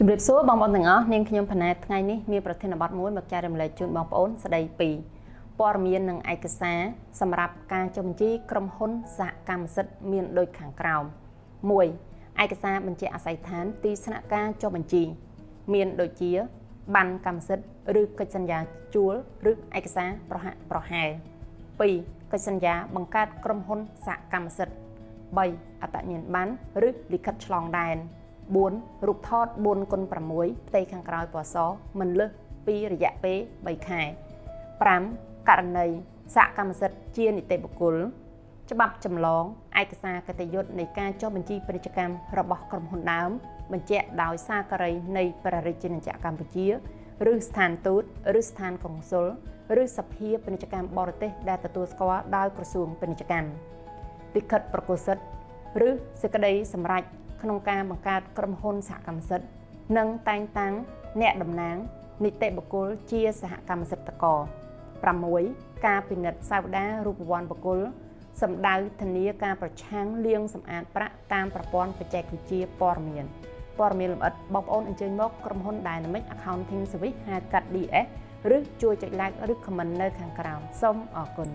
ជំរាបសួរបងប្អូនទាំងអស់នាងខ្ញុំផាណែតថ្ងៃនេះមានប្រធានបទមួយមកចែករំលែកជូនបងប្អូនស្ដីពីព័ត៌មាននិងឯកសារសម្រាប់ការចុះបញ្ជីក្រុមហ៊ុនសហកម្មសិទ្ធិមានដូចខាងក្រោម 1. ឯកសារបញ្ជាក់អាសយដ្ឋានទីស្នាក់ការចុះបញ្ជីមានដូចជាប័ណ្ណកម្មសិទ្ធិឬកិច្ចសន្យាជួលឬឯកសារប្រហាក់ប្រហែល 2. កិច្ចសន្យាបង្កើតក្រុមហ៊ុនសហកម្មសិទ្ធិ 3. អត្តញ្ញាណប័ណ្ណឬលិខិតឆ្លងដែន 4. រូបថត 4x6 ផ្ទៃខាងក្រោយពណ៌សមិនលើសពីរយៈពេល3ខែ 5. ករណីសហកម្មសិទ្ធិជានីតិបុគ្គលច្បាប់ចម្លងឯកសារកិត្តិយសនៃការចុះបញ្ជីពាណិជ្ជកម្មរបស់ក្រុមហ៊ុនដើមបញ្ជាក់ដោយសារការីនៃព្រះរាជាណាចក្រកម្ពុជាឬស្ថានទូតឬស្ថានកុងស៊ុលឬសភាពាណិជ្ជកម្មបរទេសដែលទទួលស្គាល់ដោយក្រសួងពាណិជ្ជកម្មលិខិតប្រកាសសិទ្ធិឬសេចក្តីសម្រេចក្នុងការបង្កើតក្រុមហ៊ុនសហកម្មសិទ្ធិនិងតែងតាំងអ្នកតំណាងនីតិបុគ្គលជាសហកម្មសិទ្ធិករ 6. ការពិនិត្យសាវតារូបវ័ណ្ណបុគ្គលសម្ដៅធានាការប្រឆាំងលាងសម្អាតប្រាក់តាមប្រព័ន្ធបច្ចេកវិទ្យាព័ត៌មានលម្អិតបងប្អូនអញ្ជើញមកក្រុមហ៊ុន Dynamic Accounting Service ហៅកាត់ DS ឬជួយចុច like ឬ comment នៅខាងក្រោមសូមអរគុណ